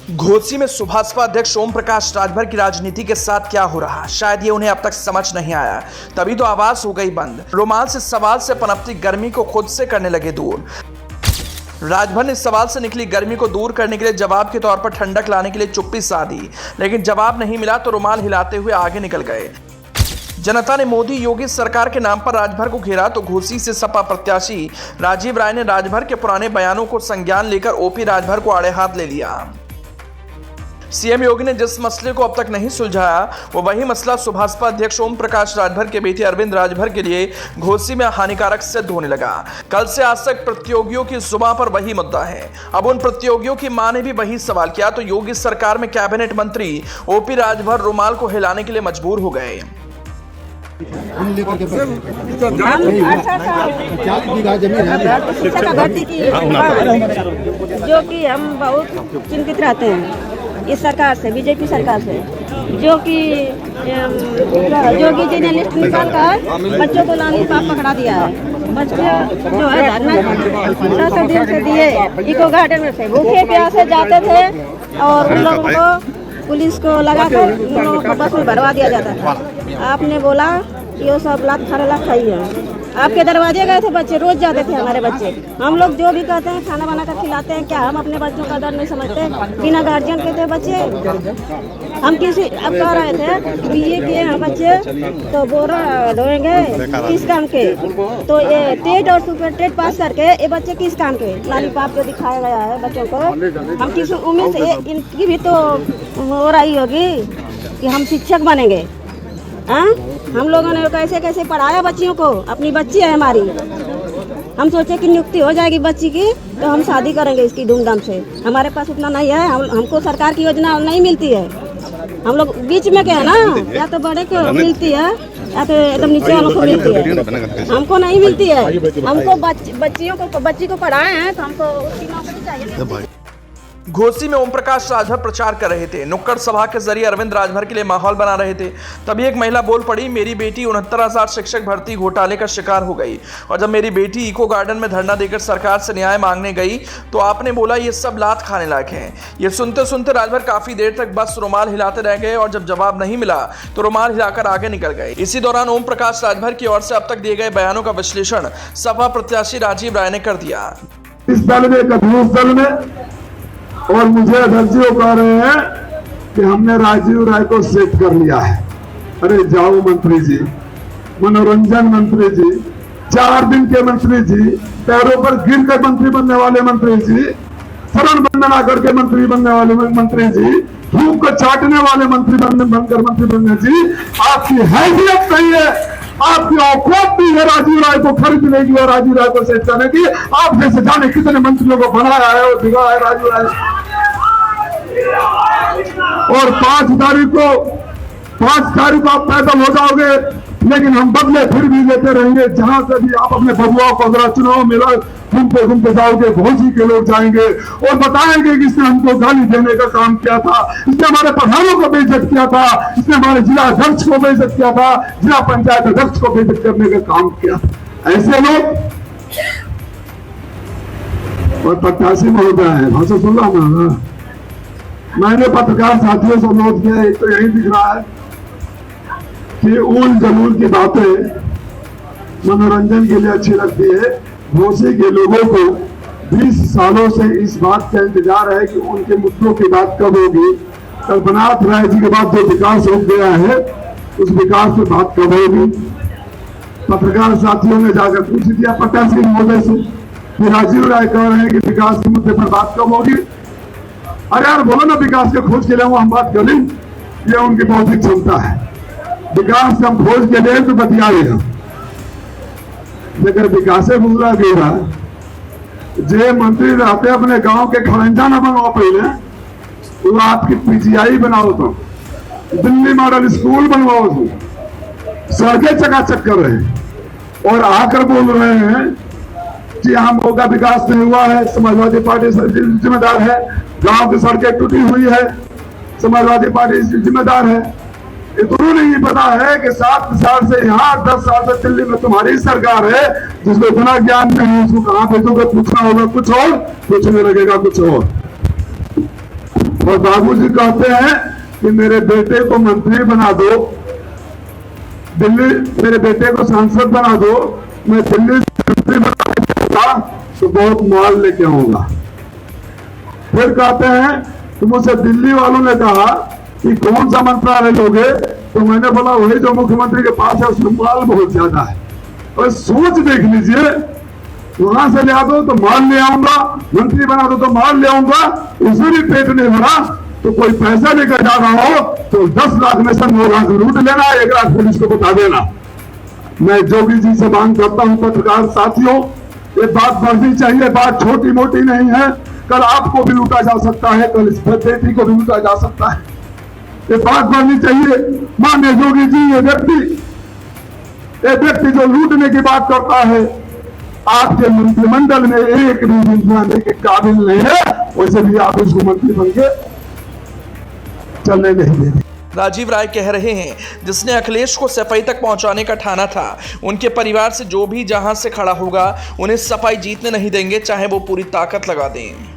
घोसी में सुभाषपा अध्यक्ष ओम प्रकाश राजभर की राजनीति के साथ क्या हो रहा, शायद ये उन्हें अब तक समझ नहीं आया। तभी तो आवाज हो गई बंद। रुमाल से सवाल से पनपती गर्मी को खुद से करने लगे दूर। राजभर ने इस सवाल से निकली गर्मी को दूर करने के लिए जवाब के तौर पर ठंडक लाने के लिए चुप्पी साधी, लेकिन जवाब नहीं मिला तो रुमाल हिलाते हुए आगे निकल गए। जनता ने मोदी योगी सरकार के नाम पर राजभर को घेरा तो घोसी से सपा प्रत्याशी राजीव राय ने राजभर के पुराने बयानों को संज्ञान लेकर ओपी राजभर को आड़े हाथ ले लिया। सीएम योगी ने जिस मसले को अब तक नहीं सुलझाया वो वही मसला सुभाषपा अध्यक्ष ओम प्रकाश राजभर के बेटे अरविंद राजभर के लिए घोसी में हानिकारक सिद्ध होने लगा। कल से आज तक प्रतियोगियों की जुबान पर वही मुद्दा है। अब उन प्रतियोगियों की मां ने भी वही सवाल किया तो योगी सरकार में कैबिनेट मंत्री ओपी राजभर रुमाल को हिलाने के लिए मजबूर हो गए। जो कि हम बहुत चिंतित रहते हैं इस सरकार से, बीजेपी सरकार से, जो कि योगी जी ने लिस्ट निकाल कर बच्चों को लाने का पकड़ा दिया है। बच्चे जो है धरना 10 दिन से दिए इको गार्डन में से भूखे प्यासे जाते थे और उन लोगों को पुलिस को लगाकर उन लोगों को बस में भरवा दिया जाता था। आपने बोला कि वो सब लात खाई है। आपके दरवाजे गए थे बच्चे, रोज जाते थे हमारे बच्चे। हम लोग जो भी कहते हैं खाना बना कर खिलाते हैं, क्या हम अपने बच्चों का दर्द नहीं समझते? बिना गार्जियन के थे बच्चे। हम किसी अब कह रहे थे बीए किए हैं बच्चे तो बोरा ढोएंगे किस काम के? तो ये टेट और सुपर टेट पास करके ये बच्चे किस काम के? लॉलीपॉप जो दिखाया गया है बच्चों को, हम किस उम्मीद से इनकी भी तो हो रही होगी कि हम शिक्षक बनेंगे। हाँ, हम लोगों ने कैसे कैसे पढ़ाया बच्चियों को। अपनी बच्ची है हमारी, हम सोचे कि नियुक्ति हो जाएगी बच्ची की तो हम शादी करेंगे इसकी धूमधाम से। हमारे पास उतना नहीं है, हमको सरकार की योजना नहीं मिलती है। हम लोग बीच में क्या है ना, या तो बड़े को मिलती है या तो एकदम नीचे वालों को मिलती है, हमको नहीं मिलती है। हमको बच्ची को पढ़ाए हैं तो हमको उसकी नौकरी चाहिए। घोसी में ओम प्रकाश राजभर प्रचार कर रहे थे। नुक्कड़ सभा के जरिए अरविंद राजभर के लिए माहौल बना रहे थे। तभी एक महिला बोल पड़ी, मेरी बेटी 69,000 शिक्षक भर्ती घोटाले का शिकार हो गई और जब मेरी बेटी इको गार्डन में धरना देकर सरकार से न्याय मांगने गई तो आपने बोला ये सब लात खाने लायक है। ये सुनते सुनते राजभर काफी देर तक बस रुमाल हिलाते रह गए और जब जवाब नहीं मिला तो रुमाल हिलाकर आगे निकल गए। इसी दौरान ओम प्रकाश राजभर की ओर से अब तक दिए गए बयानों का विश्लेषण सपा प्रत्याशी राजीव राय ने कर दिया। इस दल में कम्युनिस्ट दल में और मुझे अध्यक्ष जी कह रहे हैं कि हमने राजीव राय को सेट कर लिया है। अरे जाओ मंत्री जी, मनोरंजन मंत्री जी, 4 दिन के मंत्री जी, पैरों पर गिर कर मंत्री बनने वाले मंत्री जी, शरण वंदना करके मंत्री बनने वाले मंत्री जी, धूप को चाटने वाले मंत्री बनकर मंत्री बनने जी, आपकी हैसियत नहीं है, आपकी औकात भी है राजीव राय को खरीदने की और राजीव राय को सेट करने की। आप जैसे जाने कितने मंत्रियों को बनाया है और बिगाड़ा है राजीव राय। और 5 तारीख को आप पैदल हो जाओगे, लेकिन हम बदले फिर भी लेते रहेंगे। जहां से भी आप अपने बबुआ को अगर चुनाव में घूमते जाओगे, घोसी के लोग जाएंगे और बताएंगे कि इसने हमको गाली देने का काम किया था, इसने हमारे प्रधानों को बेइज्जत किया था, इसने हमारे जिला अध्यक्ष को बेइज्जत किया था, जिला पंचायत अध्यक्ष को बेइज्जत करने का काम किया। ऐसे लोग और प्रत्याशी महोदय है, भाषा सुन रहा हूं मैंने पत्रकार साथियों से अनुरोध किया। एक तो यही दिख रहा है कि उल जलूल की बातें मनोरंजन के लिए अच्छी लगती है। घोसी के लोगों को 20 सालों से इस बात का इंतजार है कि उनके मुद्दों की बात कब होगी। कल्पनाथ राय जी के बाद जो विकास हो गया है उस विकास की बात कब होगी। पत्रकार साथियों ने जाकर पूछ दिया प्रत्याशी महोदय से कि राजीव राय कह रहे हैं कि विकास के मुद्दे पर बात कब होगी। अरे यार बोलो ना, विकास के खोज के लिए वो हम बात कर लें, ये उनकी बौद्धिक क्षमता है। विकास हम खोज के लिए तो बतियाएगा, लेकिन विकास गुजरा गया जे मंत्री रहते अपने गांव के खरंजा न बनवाओ, पहले तो आपकी पीजीआई बनाओ, तो दिल्ली मॉडल स्कूल बनवाओ, तो सड़कें चकाचक कर रहे हैं और आकर बोल रहे हैं कि यहाँ मौका विकास नहीं हुआ है, समाजवादी पार्टी जिम्मेदार है, गांव की सड़कें टूटी हुई है, समाजवादी पार्टी जिम्मेदार है। इतना नहीं पता है कि 7 साल से यहाँ 10 साल से दिल्ली में तुम्हारी सरकार है, जिसको इतना ज्ञान नहीं, उसको कहाँ भेजोगे? पूछना होगा कुछ और, पूछने लगेगा कुछ और। और बाबूजी कहते हैं कि मेरे बेटे को मंत्री बना दो, दिल्ली मेरे बेटे को सांसद बना दो, मैं दिल्ली से मंत्री बना तो बहुत माल लेके आऊंगा। फिर कहते हैं कि मुझसे दिल्ली वालों ने कहा कि कौन सा मंत्रालय लोगे, तो मैंने बोला वही जो मुख्यमंत्री के पास है, उसमें माल बहुत ज्यादा है। और सोच देख लीजिए, वहां से ले आ दो तो माल ले आऊंगा, मंत्री बना दो तो माल ले आऊंगा, उसे भी पेट नहीं भरा तो कोई पैसा लेकर जा रहा हो तो 10 लाख में से 9 लाख लूट लेना, 1 लाख पुलिस को बता देना। मैं जोगी जी से मांग करता हूं पत्रकार साथियों, ये बात बढ़नी चाहिए, बात छोटी मोटी नहीं है। कल आपको भी लूटा जा सकता है, कल इस बेटी को भी लूटा जा सकता है, ये बात बढ़नी चाहिए। माननीय जोगी जी, ये व्यक्ति जो लूटने की बात करता है, आपके मंत्रिमंडल में एक भी इंसान के काबिल नहीं है, वैसे भी आप इसको मंत्री बन के चलने नहीं देंगे। राजीव राय कह रहे हैं, जिसने अखिलेश को सफाई तक पहुंचाने का ठाना था, उनके परिवार से जो भी जहां से खड़ा होगा उन्हें सफाई जीतने नहीं देंगे, चाहे वो पूरी ताकत लगा दें।